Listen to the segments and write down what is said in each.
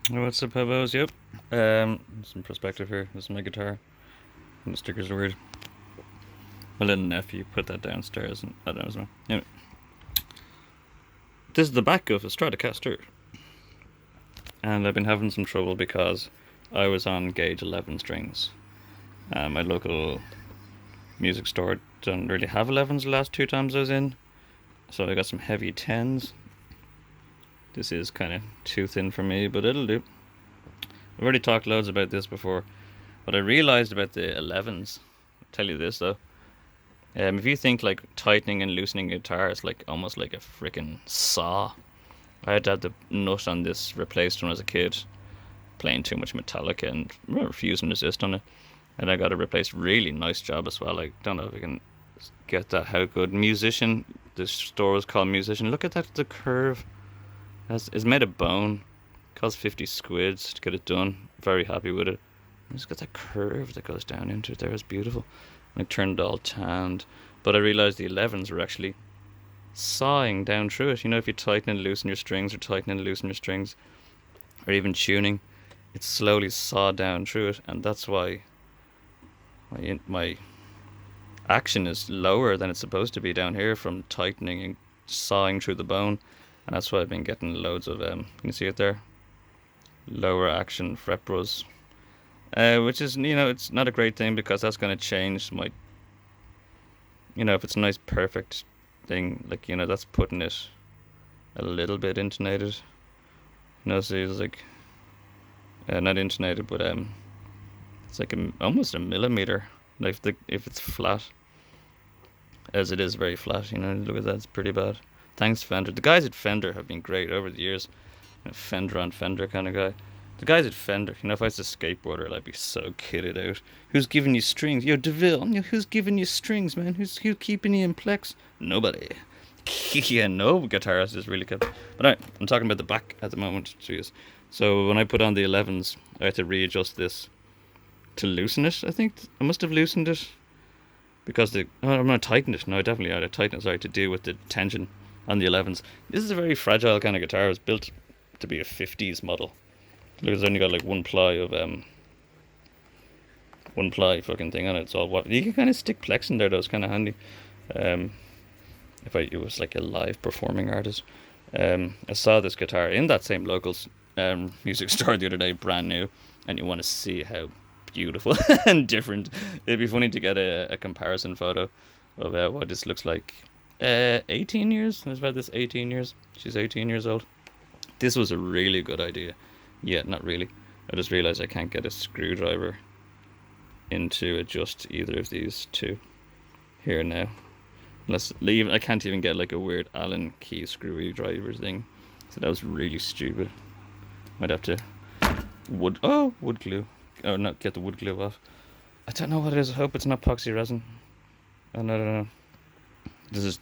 What's up, hobos? Yep. Some perspective here. This is my guitar. And the stickers are weird. My little nephew put that downstairs, and I don't know. Anyway, this is the back of a Stratocaster, and I've been having some trouble because I was on gauge 11 strings. My local music store don't really have 11s the last two times I was in, so I got some heavy 10s. This is kind of too thin for me, but it'll do. I've already talked loads about this before. What I realized about the 11s, I'll tell you this though. If you think like tightening and loosening a guitar is like almost like a freaking saw. I had to have the nut on this replaced when I was a kid, playing too much Metallica and refuse and resist on it. And I got it replaced. Really nice job as well. I don't know if I can get that. How good. Musician. This store was called Musician. Look at that. The curve. It's made of bone. Cost 50 squids to get it done. Very happy with it. It's got that curve that goes down into it there. It's beautiful. And it turned all tanned. But I realised the 11s were actually sawing down through it. You know, if you tighten and loosen your strings, or tighten and loosen your strings, or even tuning, it slowly saw down through it. And that's why my action is lower than it's supposed to be down here from tightening and sawing through the bone. And that's why I've been getting loads of, can you see it there? Lower action fret buzz. Which is, it's not a great thing because that's going to change my, if it's a nice perfect thing, like, that's putting it a little bit intonated. See, it's like, not intonated, but it's like almost a millimeter. Like if it's flat, as it is very flat, look at that, it's pretty bad. Thanks, Fender. The guys at Fender have been great over the years. Fender on Fender kind of guy. The guys at Fender, if I was a skateboarder, I'd be so kitted out. Who's giving you strings? Yo, DeVille, who's giving you strings, man? Who's keeping you in plex? Nobody. Yeah, no guitarist is really good. But alright, I'm talking about the back at the moment. Jeez. So when I put on the 11s, I had to readjust this to loosen it, I think. I must have loosened it because I'm going to tighten it. No, I definitely had to tighten it, sorry, to deal with the tension on the 11s. This is a very fragile kind of guitar. It was built to be a 50s model. Look, it's only got like one ply fucking thing on it. It's all what you can kind of stick plex in there though. It's kind of handy. If it was like a live performing artist. I saw this guitar in that same locals music store the other day, brand new, and you want to see how beautiful and different. It'd be funny to get a comparison photo of what this looks like. 18 years. It's about this 18 years. She's 18 years old. This was a really good idea. Yeah, not really. I just realized I can't get a screwdriver in to adjust either of these two here now. I can't even get like a weird Allen key screwdriver thing. So that was really stupid. Might have to wood glue. Oh, not get the wood glue off. I don't know what it is. I hope it's not epoxy resin. Oh, no.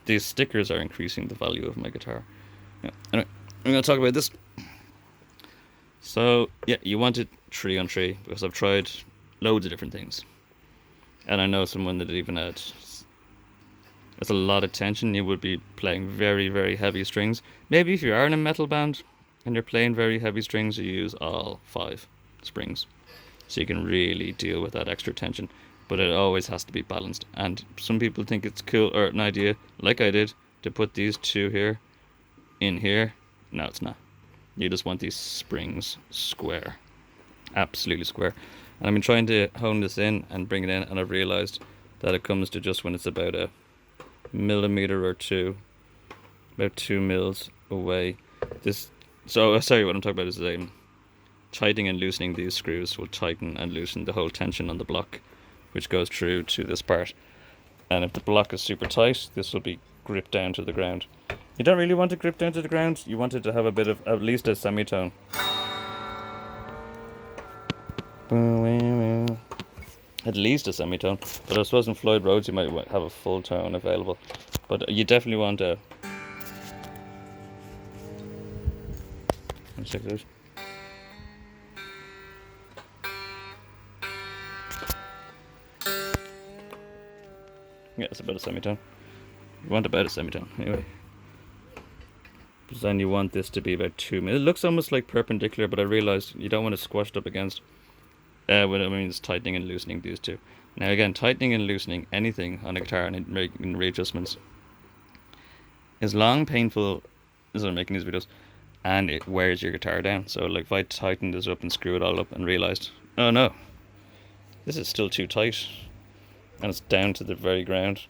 These stickers are increasing the value of my guitar. Yeah. Anyway, I'm going to talk about this. So, yeah, you want it 3 on 3 because I've tried loads of different things. And I know someone that even had... That's a lot of tension. You would be playing very, very heavy strings. Maybe if you are in a metal band and you're playing very heavy strings, you use all 5 springs. So you can really deal with that extra tension. But it always has to be balanced. And some people think it's cool, or an idea, like I did, to put these 2 here in here. No, it's not. You just want these springs square. Absolutely square. And I've been trying to hone this in and bring it in, and I've realized that it comes to just when it's about a millimeter or 2, about 2 mils away. Sorry, what I'm talking about is tightening and loosening these screws will tighten and loosen the whole tension on the block, which goes through to this part. And if the block is super tight, this will be gripped down to the ground. You don't really want to grip down to the ground. You want it to have a bit of at least a semitone. At least a semitone. But I suppose in Floyd Rhodes you might have a full tone available. But you definitely want a... Let's check it out. Yeah, it's about a semitone. You want about a semitone, anyway. But then you want this to be about 2 minutes. It looks almost like perpendicular, but I realized you don't want it squashed up against. What I mean is tightening and loosening these two. Now again, tightening and loosening anything on a guitar and making readjustments is long, painful as I'm making these videos, and it wears your guitar down. So like if I tighten this up and screw it all up and realized, oh no, this is still too tight, and it's down to the very ground,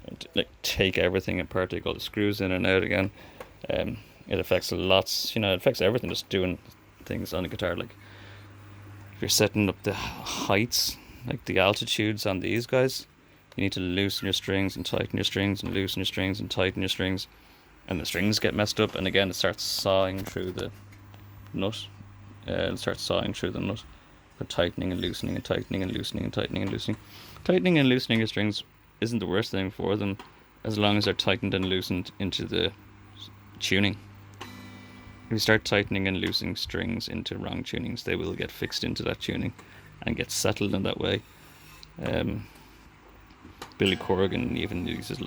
and like take everything apart, take all the screws in and out again. It affects lots, it affects everything just doing things on a guitar. Like if you're setting up the heights, like the altitudes on these guys, you need to loosen your strings and tighten your strings and loosen your strings and tighten your strings, and the strings get messed up, and again it starts sawing through the nut. It starts sawing through the nut. But tightening and loosening and tightening and loosening and tightening and loosening. Tightening and loosening your strings isn't the worst thing for them, as long as they're tightened and loosened into the tuning. If you start tightening and loosening strings into wrong tunings, they will get fixed into that tuning and get settled in that way. Billy Corgan even uses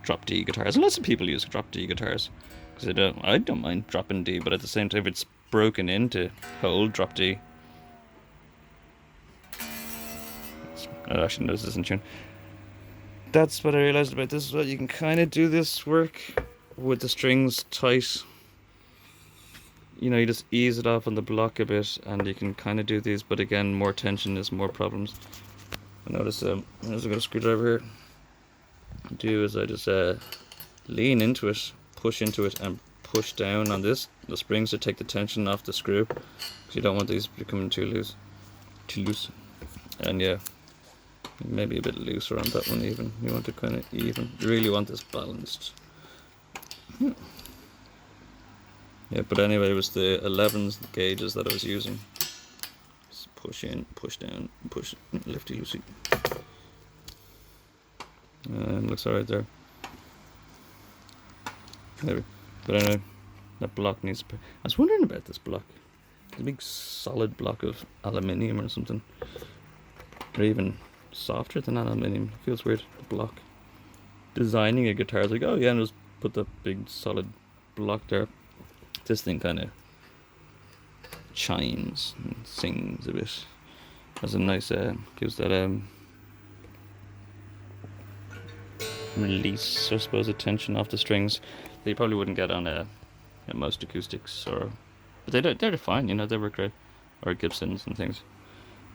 drop D guitars. Lots of people use drop D guitars because I don't mind dropping D, but at the same time, if it's broken into hold drop D. I actually noticed this in tune. That's what I realized about this as well. You can kind of do this work with the strings tight. You just ease it off on the block a bit, and you can kind of do these, but again, more tension is more problems. I notice as I got a screwdriver here, what I do is I just lean into it, push into it, and push down on the springs to take the tension off the screw, because you don't want these becoming too loose. And yeah, maybe a bit looser on that one even. You want to kind of even. You really want this balanced. Yeah, but anyway, it was the 11s gauges that I was using. Just push in, push down, push, lifty loosey. Looks alright there. Maybe. But anyway, that block needs to. I was wondering about this block. It's a big solid block of aluminium or something. Or even softer than aluminium. It feels weird, the block. Designing a guitar is like, oh yeah, and just put that big solid block there. This thing kind of chimes and sings a bit. Has a nice, gives that release, I suppose, of tension off the strings that you probably wouldn't get on most acoustics, but they're fine, they work great, or Gibsons and things.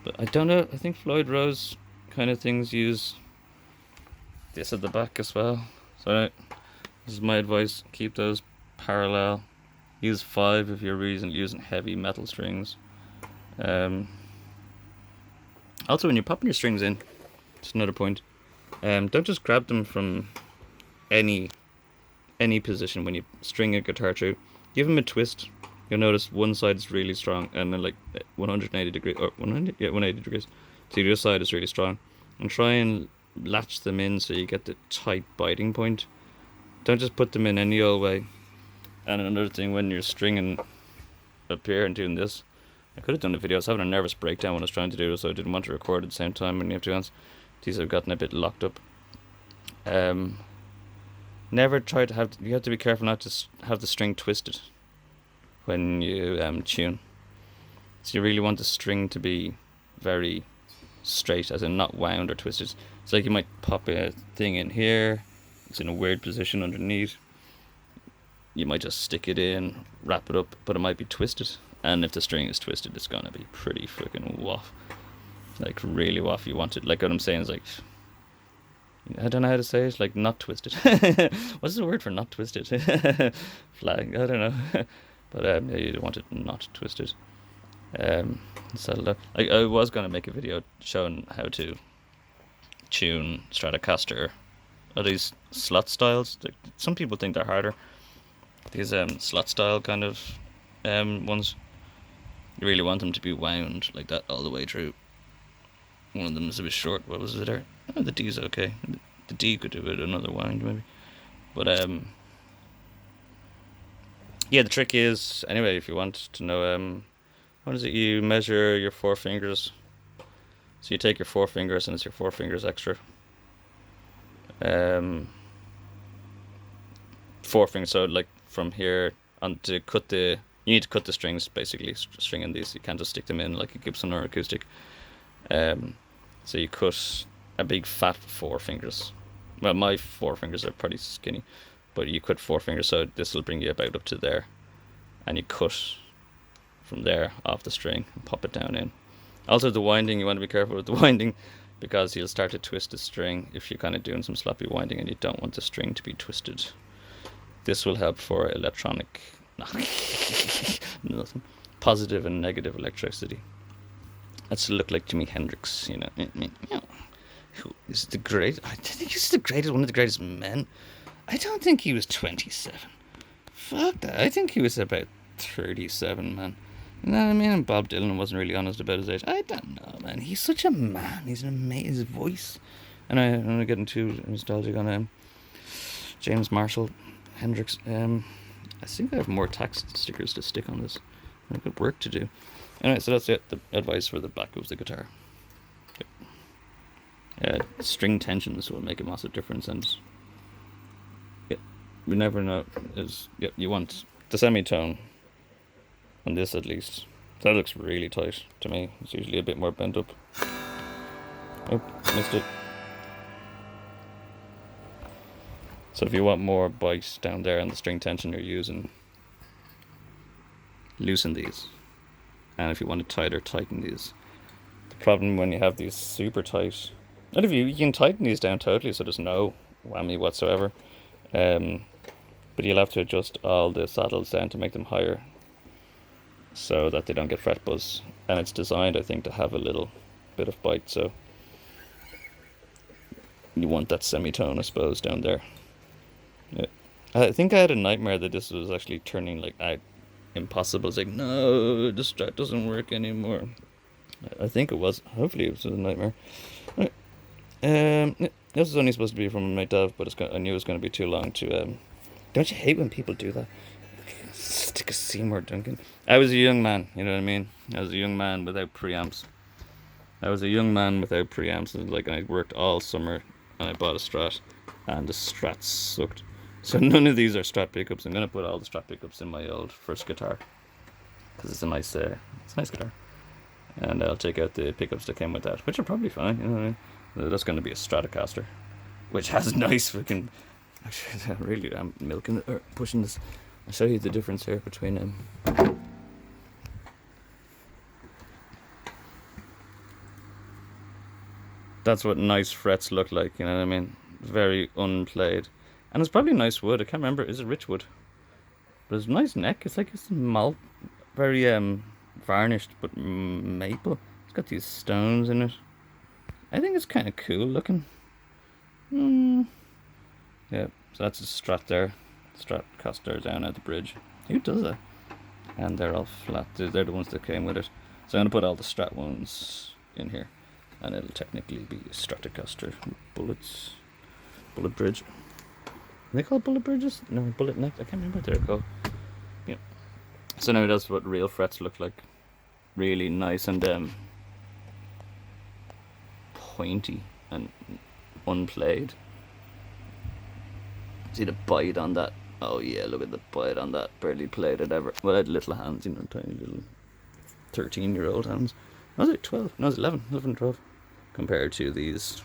But I don't know, I think Floyd Rose kind of things use this at the back as well. So this is my advice, keep those parallel. Use 5 if you're using heavy metal strings. Also, when you're popping your strings in, just another point, don't just grab them from any position when you string a guitar through. Give them a twist. You'll notice one side is really strong, and then like 180 degrees, or 180 degrees. So the other side is really strong, and try and latch them in so you get the tight biting point. Don't just put them in any old way. And another thing, when you're stringing up here and doing this, I could have done a video. I was having a nervous breakdown when I was trying to do this, so I didn't want to record at the same time when you have 2 hands. These have gotten a bit locked up. Never try to you have to be careful not to have the string twisted when you tune. So you really want the string to be very straight, as in not wound or twisted. It's like you might pop a thing in here, it's in a weird position underneath. You might just stick it in, wrap it up, but it might be twisted. And if the string is twisted, it's gonna be pretty freaking waff. Like really waff. You want it, like what I'm saying is like, I don't know how to say it, like not twisted. What's the word for not twisted? Flag, I don't know. But yeah, you want it not twisted. Settled out. I was gonna make a video showing how to tune Stratocaster. Are these slot styles? Some people think they're harder. These slot style kind of ones, you really want them to be wound like that all the way through. One of them is a bit short. What was it there? Oh, the D's okay. The D could do it another wind maybe. But yeah, the trick is, anyway, if you want to know, what is it? You measure your 4 fingers. So you take your 4 fingers, and it's your 4 fingers extra. 4 fingers, so like from here and to cut the you need to cut the strings basically, stringing these. You can't just stick them in like a Gibson or acoustic. So you cut a big fat 4 fingers. Well, my 4 fingers are pretty skinny, but you cut 4 fingers, so this will bring you about up to there, and you cut from there off the string and pop it down in. Also, the winding, you want to be careful with the winding, because you'll start to twist the string if you're kind of doing some sloppy winding, and you don't want the string to be twisted. This will help for electronic nothing, positive and negative electricity. That's to look like Jimi Hendrix, you know. Who is the great? I think he's the greatest, one of the greatest men. I don't think he was 27. Fuck that. I think he was about 37, man. You know what I mean? And Bob Dylan wasn't really honest about his age. I don't know, man. He's such a man. He's an amazing voice. And I'm not getting too nostalgic on James Marshall Hendrix. I think I have more tax stickers to stick on this. I've got work to do. Anyway, so that's it. The advice for the back of the guitar. String tensions will make a massive difference, and we never know. You want the semitone on this at least. That looks really tight to me. It's usually a bit more bent up. Oh, missed it. So if you want more bite down there on the string tension you're using, loosen these. And if you want it tighter, tighten these. The problem when you have these super tight, and if you can tighten these down totally so there's no whammy whatsoever, but you'll have to adjust all the saddles down to make them higher so that they don't get fret buzz. And it's designed, I think, to have a little bit of bite, so you want that semitone, I suppose, down there. Yeah. I think I had a nightmare that this was actually turning like out impossible. It's like, no, the strat doesn't work anymore. I think it was. Hopefully it was a nightmare. Right. This is only supposed to be from my dad, but I knew it was going to be too long to... Don't you hate when people do that? Stick a Seymour Duncan. I was a young man, you know what I mean? I was a young man without preamps. Like, I worked all summer and I bought a Strat, and the Strats sucked. So none of these are Strat pickups. I'm going to put all the Strat pickups in my old first guitar, because it's a nice guitar. And I'll take out the pickups that came with that, which are probably fine, you know what I mean? That's going to be a Stratocaster, which has nice freaking... Really, I'm milking it, or pushing this. I'll show you the difference here between them. That's what nice frets look like, you know what I mean? Very unplayed. And it's probably nice wood. I can't remember. Is it rich wood? But it's a nice neck. It's like it's very varnished, but maple. It's got these stones in it. I think it's kind of cool looking. Yeah, so that's a Strat there. Stratocaster down at the bridge. Who does that? And they're all flat. They're the ones that came with it. So I'm going to put all the Strat ones in here. And it'll technically be a Stratocaster. Bullet bridge. Are they called bullet bridges? No, bullet neck. I can't remember what they're called. Yeah. So now that's what real frets look like. Really nice and pointy and unplayed. See the bite on that? Oh yeah, look at the bite on that. Barely played it ever. Well, I had little hands, you know, tiny little 13-year-old hands. I was like 12. No, I was 11, 12. Compared to these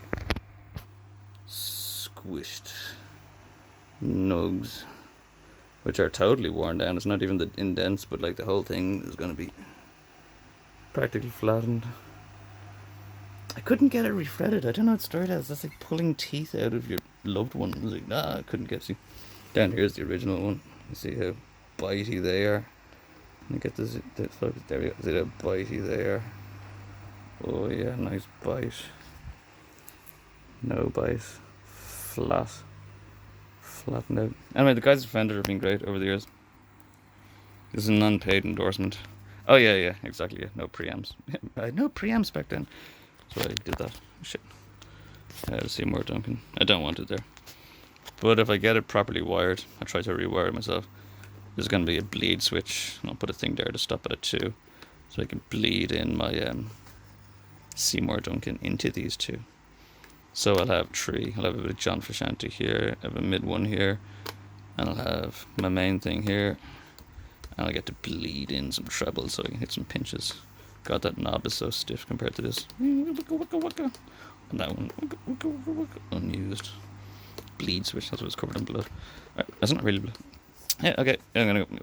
squished nugs, which are totally worn down. It's not even the indents, but like the whole thing is going to be practically flattened. I couldn't get it refretted. I don't know what started as. That's like pulling teeth out of your loved one. I was like, I couldn't get. See, down here's the original one. You see how bitey they are. Let me get this. Focus. There we go. See how bitey they are. Oh yeah, nice bite. No bite. Flattened out. Anyway, the guys at Fender have been great over the years. This is an unpaid endorsement. Oh yeah, exactly. Yeah. No preamps. I had no preamps back then. So I did that. Shit. I had to see more Duncan. I don't want it there. But if I get it properly wired, I'll try to rewire it myself. There's going to be a bleed switch, and I'll put a thing there to stop it at 2. So I can bleed in my Seymour Duncan into these 2. So I'll have 3. I'll have a bit of John Frusciante here, I have a mid one here, and I'll have my main thing here, And I get to bleed in some treble so I can hit some pinches. God, that knob is so stiff compared to this. And that one, unused. Bleed switch, that's what it's covered in blood. Right, that's not really blood. Yeah, okay, I'm gonna go.